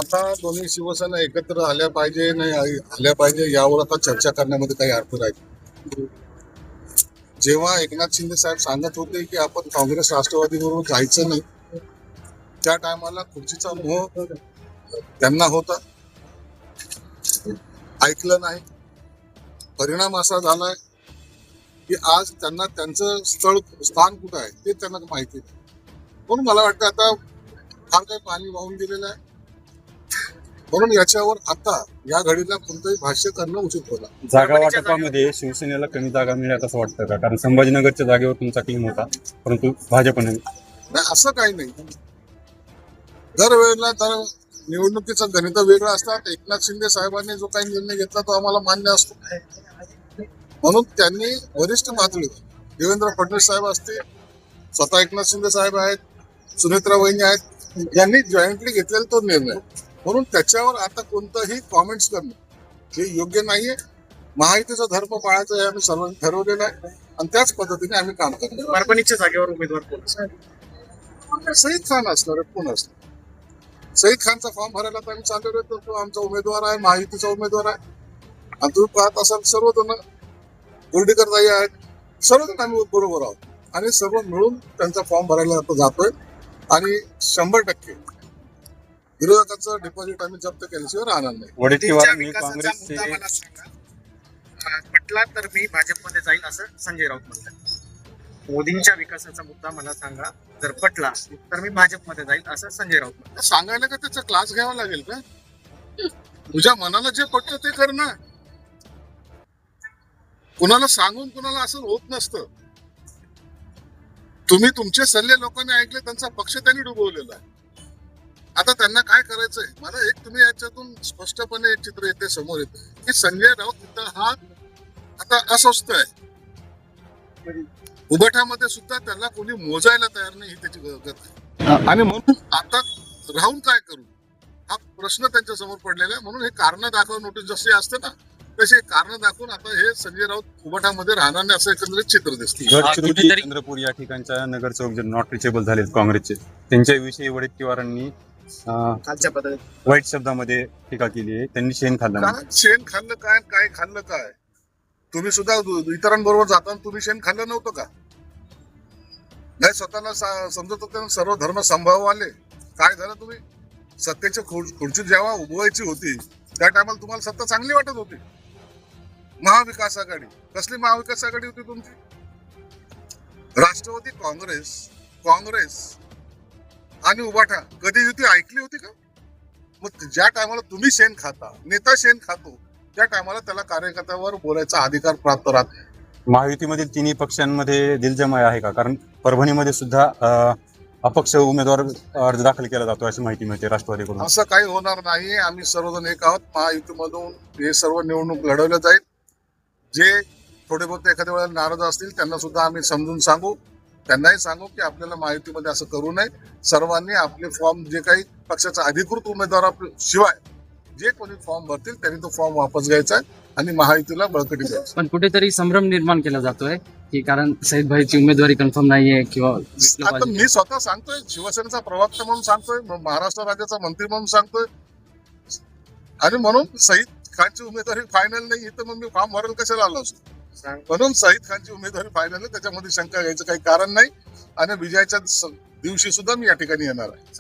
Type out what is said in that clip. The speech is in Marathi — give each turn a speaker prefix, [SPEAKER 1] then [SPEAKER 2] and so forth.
[SPEAKER 1] आता दोन्ही शिवसेना एकत्र आल्या पाहिजे नाही आल्या पाहिजे यावर आता चर्चा करण्यामध्ये काही अर्थ नाही. जेव्हा एकनाथ शिंदे साहेब सांगत होते की आपण काँग्रेस राष्ट्रवादी बरोबर जायचं नाही, त्या टायमाला खुर्चीचा मोह त्यांना होता, ऐकलं नाही. परिणाम असा झालाय की आज त्यांना त्यांचं स्थान कुठं आहे ते त्यांना माहिती नाही. म्हणून मला वाटतं आता फार काही पाणी वाहून गेलेलं आहे. म्हणून याच्यावर आता या घडीला कोणतंही भाष्य करणं उचित होतं.
[SPEAKER 2] जागा वाटपामध्ये शिवसेनेला कमी जागा मिळत असं वाटतं का? कारण संभाजीनगरच्या जागेवर तुमचा क्लेम होता, परंतु भाजपने
[SPEAKER 1] नाही, असं काही नाही. दरवेळेला निवडणुकीचं गणित वेगळं असतात. एकनाथ शिंदे साहेबांनी जो काही निर्णय घेतला तो आम्हाला मान्य असतो. म्हणून त्यांनी वरिष्ठ पातळीवर देवेंद्र फडणवीस साहेब असतील, स्वतः एकनाथ शिंदे साहेब आहेत, सुनेत्रा वहिनी आहेत, यांनी जॉईंटली घेतलेला तो निर्णय. म्हणून त्याच्यावर आता कोणतंही कॉमेंट्स करणं हे योग्य नाहीये. महायुतीचा धर्म पाळायचा हे आम्ही सर्वांनी ठरवलेलं आहे आणि त्याच पद्धतीने आम्ही काम करतो.
[SPEAKER 3] परभणीच्या जागेवर उमेदवार कोण असेल?
[SPEAKER 1] सईद खान असणार, कोण असणार? सईद खानचा फॉर्म भरायला तर आम्ही चाललेलो आहे. तो आमचा उमेदवार आहे, महायुतीचा उमेदवार आहे. आणि तुम्ही पाहत असाल सर्वजण बोर्डीकर ताई आहेत, सर्वजण आम्ही बरोबर आहोत आणि सर्व मिळून त्यांचा फॉर्म भरायला आता जातोय. आणि 100% विरोधकांचं डिपॉझिट आम्ही जप्त केल्याशिवाय राहणार नाही.
[SPEAKER 2] वडेट्टीवारांनी
[SPEAKER 3] विकासाचा
[SPEAKER 2] काँग्रेसचे
[SPEAKER 3] मुद्दा मला सांगा. पटला तर मी भाजपमध्ये जाईल असं संजय राऊत म्हणतात. मोदींच्या विकासाचा मुद्दा मला सांगा, जर पटला तर मी भाजपमध्ये जाईल असं संजय राऊत म्हणतात.
[SPEAKER 1] सांगायला का त्याचा क्लास घ्यावा लागेल का? तुझ्या मनाला जे पटतं ते कर ना. कुणाला सांगून कुणाला असं होत नसतं. तुम्ही तुमचे सल्ले लोकांनी ऐकले, त्यांचा पक्ष त्यांनी डुबवलेला आहे. आता त्यांना काय करायचंय? मला एक तुम्ही याच्यातून स्पष्टपणे एक चित्र येते समोर येते की संजय राऊत तिथं हा आता अस्वस्थ आहे. उभाठ्यामध्ये सुद्धा त्याला कोणी मोजायला तयार नाही, ही त्याची गत आहे. आणि म्हणून आता राहून काय करू हा प्रश्न त्यांच्या समोर पडलेला आहे. म्हणून हे कारण दाखवा नोटीस जशी असते ना, तसे कारण दाखवून आता हे संजय राऊत उभाठ्यामध्ये राहणार नाही असं एकंदरीत चित्र दिसते.
[SPEAKER 2] गडचिरोली, चंद्रपूर या ठिकाणच्या नगरसेवक जे नॉट रिचेबल झाले काँग्रेसचे, त्यांच्याविषयी वडेट्टीवारांनी
[SPEAKER 3] खालच्या पद्धतीने
[SPEAKER 2] वाईट शब्दामध्ये टीका केली आहे. त्यांनी शेण खाल्लं
[SPEAKER 1] काय शेण खाल्लं काय, काय खाल्लं काय? तुम्ही सुद्धा इतरांबरोबर जाताना तुम्ही शेण खाल्लं नव्हतं का? नाही, स्वतःला समजत होते सर्व धर्म संभाववाले. काय झालं? तुम्ही सत्तेच्या खुर्ची जेव्हा उभवायची होती त्या टायमाला तुम्हाला सत्ता चांगली वाटत होती. महाविकास आघाडी, कसली महाविकास आघाडी होती तुमची? राष्ट्रवादी काँग्रेस आणि उभाठा कधी युती ऐकली होती का? मग ज्या टायमाला तुम्ही शेण खाता, नेता शेण खातो, त्या टायमाला त्याला कार्यकर्त्यावर बोलायचा अधिकार प्राप्त राहतो.
[SPEAKER 2] महायुतीमधील तिन्ही पक्षांमध्ये दिलजमाई आहे का? कारण परभणीमध्ये सुद्धा अपक्ष उमेदवार अर्ज दाखल केला जातो अशी माहिती मिळते राष्ट्रवादीकडून.
[SPEAKER 1] असं काही होणार नाही. आम्ही सर्वजण एक आहोत. महायुतीमधून हे सर्व निवडणूक लढवलं जाईल. जे थोडे बहुत एखाद्या वेळेला नाराज असतील त्यांना सुद्धा आम्ही समजून सांगू, त्यांनाही सांगू की आपल्याला महायुतीमध्ये असं करू नये. सर्वांनी आपले फॉर्म, जे काही पक्षाचा अधिकृत उमेदवार शिवाय जे कोणी फॉर्म भरतील त्यांनी तो फॉर्म वापस घ्यायचा आहे आणि महायुतीला बळकटी द्यायची.
[SPEAKER 4] पण कुठेतरी संभ्रम निर्माण केला जातोय की कारण सईद भाईची उमेदवारी कन्फर्म नाहीये किंवा
[SPEAKER 1] आता मी स्वतः सांगतोय, शिवसेनेचा प्रवक्ता म्हणून सांगतोय, महाराष्ट्र राज्याचा मंत्री म्हणून सांगतोय. आणि म्हणून सईद खानची उमेदवारी फायनल नाही इथं मग मी फॉर्म भरायला कशाला आलो असतो? म्हणून सईद खानची उमेदवारी फायनल आहे, त्याच्यामध्ये शंका घ्यायचं काही कारण नाही. आणि विजयाच्या दिवशी सुद्धा मी या ठिकाणी येणार आहे.